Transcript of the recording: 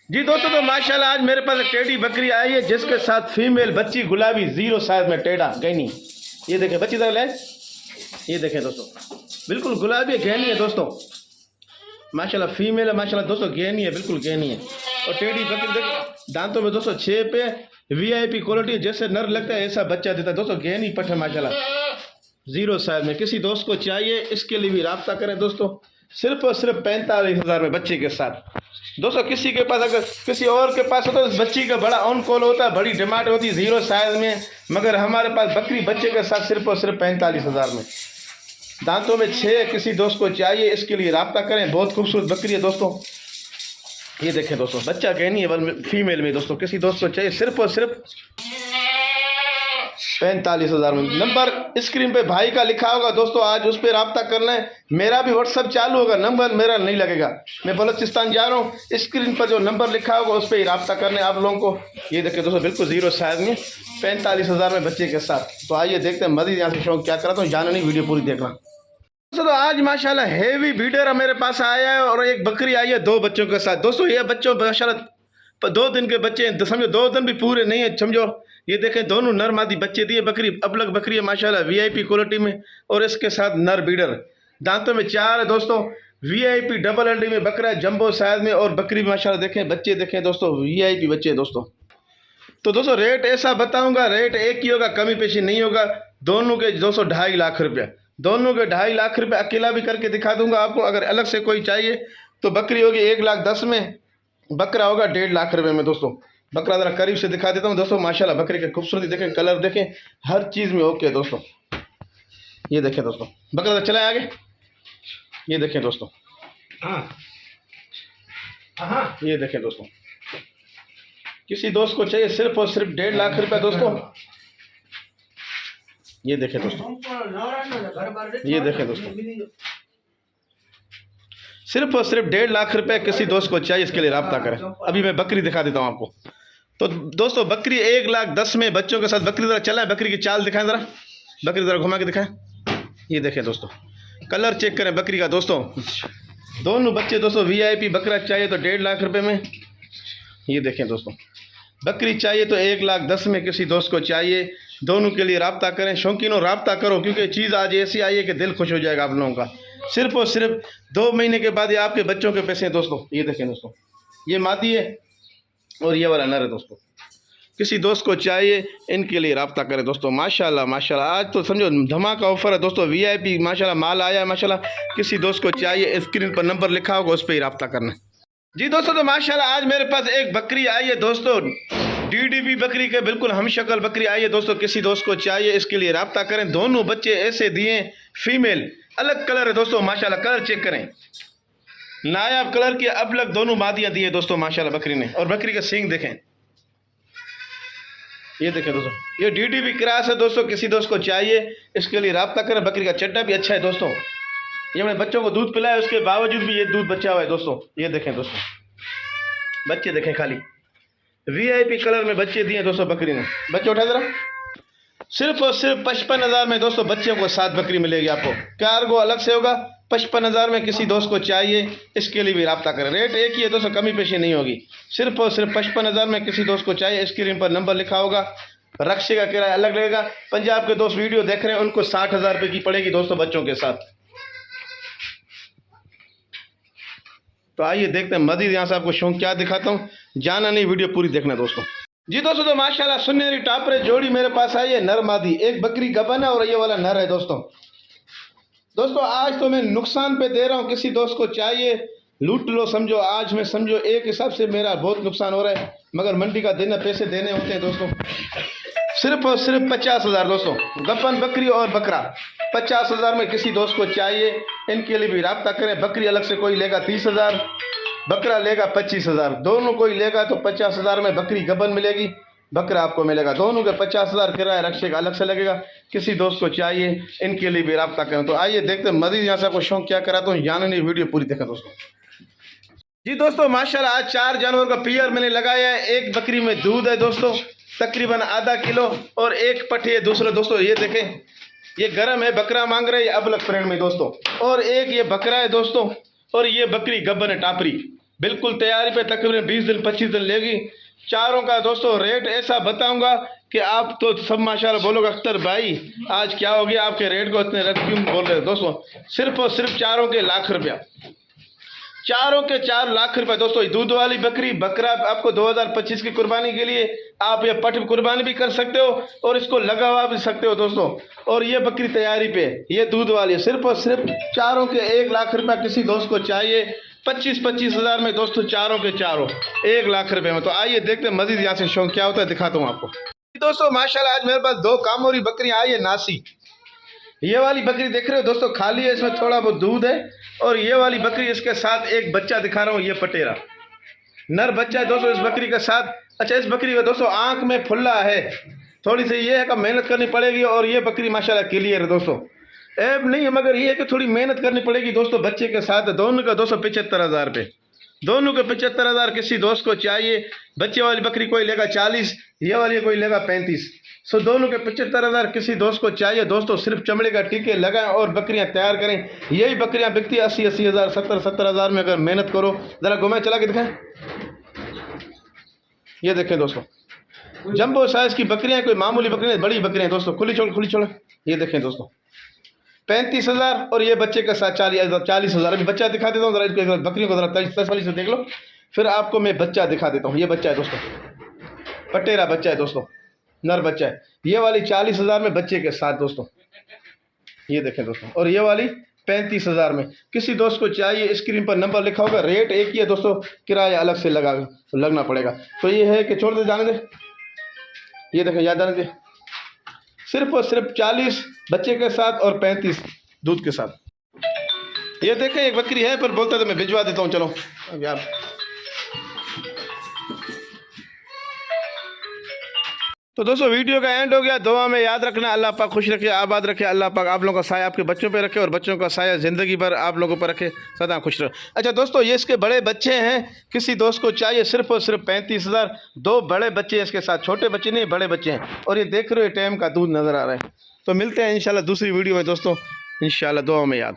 जी दोस्तों, तो माशाल्लाह आज मेरे पास एक टेडी बकरी आई है जिसके साथ फीमेल बच्ची गुलाबी जीरो साइज में टेढ़ा गहनी। ये देखें बच्ची तरह ले, ये देखें दोस्तों, बिल्कुल गुलाबी गहनी है दोस्तों। माशाल्लाह फीमेल है, माशाल्लाह दोस्तों गहनी है, बिल्कुल गहनी है। और टेडी बकरी देख दांतों में दोस्तों 6 पे वीआईपी क्वालिटी, जैसे नर लगता है ऐसा बच्चा देता है दोस्तों। गहनी पट है माशाल्लाह, जीरो साइज में। किसी दोस्त को चाहिए इसके लिए भी रब्ता करें दोस्तों, सिर्फ और सिर्फ 45,000 में बच्चे के साथ। दोस्तों किसी के पास, अगर किसी और के पास हो तो इस बच्ची का बड़ा ऑन कॉल होता है, बड़ी डिमांड होती है जीरो साइज में, मगर हमारे पास बकरी बच्चे के साथ सिर्फ और सिर्फ 45,000 में। दांतों में 6, किसी दोस्त को चाहिए इसके लिए रब्ता करें। बहुत खूबसूरत बकरी है दोस्तों। ये देखें दोस्तों, बच्चा कहनी है फीमेल में दोस्तों। किसी दोस्त को चाहिए सिर्फ और सिर्फ 45,000 में। नंबर स्क्रीन पे भाई का लिखा होगा दोस्तों, आज उस पर रब्ता करना है। मेरा भी व्हाट्सअप चालू होगा, नंबर मेरा नहीं लगेगा, मैं बलोचिस्तान जा रहा हूँ। स्क्रीन पर जो नंबर लिखा होगा उस पर ही रब्ता करना है आप लोगों को। ये देखिए दोस्तों, बिल्कुल जीरो साइज में 45,000 में बच्चे के साथ। तो आइए देखते हैं मजीद यहाँ से शौक क्या कराता हूँ, जाना नहीं, वीडियो पूरी देखना। दोस्तों तो आज माशाल्लाह हेवी बीडर मेरे पास आया है और एक बकरी आई है 2 बच्चों के साथ। दोस्तों ये बच्चों माशाल्लाह 2 दिन के बच्चे हैं, समझो 2 दिन भी पूरे नहीं है समझो। ये देखें दोनों नर मादी बच्चे दिए। बकरी अबलग बकरी है माशाल्लाह, वीआईपी क्वालिटी में, और इसके साथ नर बीडर। दांतों में 4 है दोस्तों, वीआईपी डबल हड्डी में बकरा है, जंबो साइज में। और बकरी माशाल्लाह देखें, बच्चे देखें दोस्तों, वीआईपी बच्चे दोस्तों। तो दोस्तों रेट ऐसा बताऊंगा, रेट एक ही होगा, कमी पेशी नहीं होगा। दोनों के दोस्तों 2.5 लाख रुपया, दोनों के 2.5 लाख रुपये। अकेला भी करके दिखा दूंगा आपको। अगर अलग से कोई चाहिए तो बकरी होगी 1,10,000 में, बकरा होगा 1.5 लाख रुपये में दोस्तों। बकरा ज़रा करीब से दिखा देता हूँ दोस्तों। माशाल्लाह बकरी की खूबसूरती देखें, कलर देखें, हर चीज़ में ओके दोस्तों। ये देखें दोस्तों, बकरा चला है आगे। ये देखें दोस्तों, ये देखें दोस्तों, किसी दोस्त को चाहिए सिर्फ और सिर्फ 1.5 लाख रुपया दोस्तों। ये देखें दोस्तों, ये देखें दोस्तों, सिर्फ और सिर्फ 1.5 लाख रुपए। किसी दोस्त को चाहिए इसके लिए रब्ता करें। अभी मैं बकरी दिखा देता हूँ आपको। तो दोस्तों बकरी 1,10,000 में बच्चों के साथ। बकरी ज़रा चला है, बकरी की चाल दिखाएं ज़रा, बकरी ज़रा घुमा के दिखाएं। ये देखें दोस्तों, कलर चेक करें बकरी का दोस्तों। दोनों बच्चे दोस्तों वीआईपी। बकरा चाहिए तो 1.5 लाख रुपए में। ये देखें दोस्तों, बकरी चाहिए तो 1,10,000 में। किसी दोस्त को चाहिए, दोनों के लिए रब्ता करें। शौकीनों रब्ता करो, क्योंकि चीज़ आज ऐसी आई है कि दिल खुश हो जाएगा आप लोगों का। सिर्फ और सिर्फ 2 महीने के बाद ये आपके बच्चों के पैसे हैं दोस्तों। ये देखें दोस्तों, ये मादी है और ये वाला नर है दोस्तों। किसी दोस्त को चाहिए इनके लिए रब्ता करें दोस्तों। माशाल्लाह माशाल्लाह, आज तो समझो धमाका ऑफर है दोस्तों। वीआईपी माशाल्लाह माल आया है माशाल्लाह। किसी दोस्त को चाहिए, स्क्रीन पर नंबर लिखा होगा उस पर ही रब्ता करना। जी दोस्तों, तो माशाल्लाह आज मेरे पास एक बकरी आई है दोस्तों, डीडीबी बकरी के बिल्कुल हम शक्ल बकरी आई है दोस्तों। किसी दोस्त को चाहिए इसके लिए रब्ता करें। दोनों बच्चे ऐसे दिए, फीमेल, अलग कलर है दोस्तों माशाल्लाह। कलर चेक करें, नायाब कलर की अबलग दोनों मादियां दी है दोस्तों माशाल्लाह बकरी ने। और बकरी का सींग देखें, ये देखें दोस्तों, ये डीडीबी क्रॉस है दोस्तों। किसी दोस्त को चाहिए इसके लिए रब्ता करें। बकरी का चड्डा भी अच्छा है दोस्तों। ये मैंने बच्चों को दूध पिलाया, उसके बावजूद भी ये दूध बचा हुआ है दोस्तों। ये देखें दोस्तों, बच्चे देखें, खाली वीआईपी कलर में बच्चे दिए दोस्तों बकरी ने। बच्चे उठा जरा, सिर्फ और सिर्फ 55,000 में दोस्तों बच्चों को 7 बकरी मिलेगी आपको। कार्गो अलग से होगा 55,000 में। किसी दोस्त को चाहिए इसके लिए भी रब्ता करें। रेट एक ही है दोस्तों, कमी पेशी नहीं होगी। सिर्फ और सिर्फ 55,000 में। किसी दोस्त को चाहिए, स्क्रीन पर नंबर लिखा होगा। रक्शे का किराया अलग लगेगा। पंजाब के दोस्त वीडियो देख रहे हैं, उनको 60,000 रुपये की पड़ेगी दोस्तों बच्चों के साथ। तो आइए देखते हैं मजीद यहाँ से आपको शौक क्या दिखाता हूँ, जाना नहीं, वीडियो पूरी देखना दोस्तों। जी दोस्तों, तो माशाल्लाह सुनहरी टापरे जोड़ी मेरे पास आई है, नर मादी। एक बकरी गबन है और ये वाला नर है दोस्तों। दोस्तों आज तो मैं नुकसान पे दे रहा हूँ, किसी दोस्त को चाहिए लूट लो समझो। आज मैं समझो एक हिसाब से मेरा बहुत नुकसान हो रहा है, मगर मंडी का दिन पैसे देने होते हैं दोस्तों। सिर्फ और सिर्फ 50,000 दोस्तों, गबन बकरी और बकरा 50,000 में। किसी दोस्त को चाहिए इनके लिए भी रब्ता करें। बकरी अलग से कोई लेगा 30,000, बकरा लेगा 25,000। दोनों कोई लेगा तो 50,000 में बकरी गबन मिलेगी, बकरा आपको मिलेगा। दोनों के 50,000 किराया रक्शे का अलग से लगेगा। किसी दोस्त को चाहिए इनके लिए भी रब्ता करें। तो आइए देखते हैं मजीद यहाँ से आपको शौक क्या कराता हूँ, जाने नहीं, वीडियो पूरी देखा दोस्तों। जी दोस्तों, माशाल्लाह आज 4 जानवर का पियर मैंने लगाया है। एक बकरी में दूध है दोस्तों तकरीबन आधा किलो, और एक पट्टी है दूसरा दोस्तों। ये देखें, ये गर्म है, बकरा मांग रहा है, ये अबलग प्रेम में दोस्तों। और एक ये बकरा है दोस्तों, और ये बकरी गब्बन है टापरी। बिल्कुल तैयारी पे तकरीबन 20 दिन 25 दिन लेगी। चारों का दोस्तों रेट ऐसा बताऊंगा कि आप तो सब माशाल्लाह बोलोगे अख्तर भाई आज क्या हो गया, आपके रेट को इतने रेट क्यों बोल रहे हो। दोस्तों सिर्फ और सिर्फ चारों के लाख रुपया, चारों के 4 लाख रुपए। दोस्तों दूध वाली बकरी बकरा आपको 2025 की कुर्बानी के लिए आप ये पट कुर्बानी भी कर सकते हो और इसको लगवा भी सकते हो दोस्तों। और ये बकरी तैयारी पे, ये दूध वाली सिर्फ और सिर्फ चारों के 1 लाख रुपया किसी दोस्त को चाहिए 25-25 हज़ार में दोस्तों, चारों के चारों 1 लाख रुपए में। तो आइए देखते हैं मजीद यहाँ से शौक क्या होता है, दिखाता हूँ आपको। दोस्तों माशाल्लाह आज मेरे पास 2 कामोरी बकरियाँ आई है नासी। ये वाली बकरी देख रहे हो दोस्तों खाली है, इसमें थोड़ा बहुत दूध है। और ये वाली बकरी इसके साथ एक बच्चा दिखा रहा हूँ, ये पटेरा नर बच्चा है दोस्तों इस बकरी के साथ। अच्छा इस बकरी का दोस्तों आंख में फुल्ला है, थोड़ी सी ये है कि मेहनत करनी पड़ेगी। और ये बकरी माशाल्लाह क्लियर है दोस्तों, ऐब नहीं है, मगर ये है कि थोड़ी मेहनत करनी पड़ेगी दोस्तों बच्चे के साथ। दोनों का दोस्तों 75,000 रुपये, दोनों के 75,000 किसी दोस्त को चाहिए। बच्चे वाली बकरी कोई लेगा 40, ये वाली कोई लेगा 35। सो दोनों के 75,000 किसी दोस्त को चाहिए दोस्तों। सिर्फ चमड़े का टीके लगाएं और बकरियां तैयार करें। यही बकरियां बिकती 80-80 हज़ार 70-70 हज़ार में अगर मेहनत करो। ज़रा घुमाए चला के दिखाएं, ये देखें दोस्तों जंबो साइज की बकरियां, कोई मामूली बकरियां बड़ी बकरियां दोस्तों। खुली छोड़ ये देखें दोस्तों 35,000 और ये बच्चे के साथ 40,000। अभी बच्चा दिखा देता हूँ जरा, बकरियों को जरा तसल्ली से देख लो, फिर आपको मैं बच्चा दिखा देता हूँ। ये बच्चा है दोस्तों, पटेरा बच्चा है दोस्तों, नर बच्चा है। ये वाली 40,000 में बच्चे के साथ दोस्तों, ये देखें दोस्तों। और ये वाली 35,000 में किसी दोस्त को चाहिए। स्क्रीन पर नंबर लिखा होगा, रेट एक ही है दोस्तों, किराया अलग से लगना पड़ेगा। तो ये है कि छोड़ दे, जाने दे, ये देखें याद जाने दे। सिर्फ और सिर्फ 40 बच्चे के साथ और 35 दूध के साथ। ये देखें एक बकरी है पर बोलता तो मैं भिजवा देता हूँ। चलो अब यार तो दोस्तों वीडियो का एंड हो गया। दुआ में याद रखना, अल्लाह पाक खुश रखे, आबाद रखे। अल्लाह पाक आप लोगों का साया आपके बच्चों पे रखे और बच्चों का साया ज़िंदगी भर आप लोगों पर रखे, सदा खुश रहो। अच्छा दोस्तों ये इसके बड़े बच्चे हैं, किसी दोस्त को चाहिए सिर्फ और सिर्फ 35,000। 2 बड़े बच्चे हैं इसके साथ, छोटे बच्चे नहीं बड़े बच्चे हैं। और ये देख रहे हो टाइम का दूध नज़र आ रहा है। तो मिलते हैं इंशाल्लाह दूसरी वीडियो में दोस्तों, इंशाल्लाह दुआ में याद।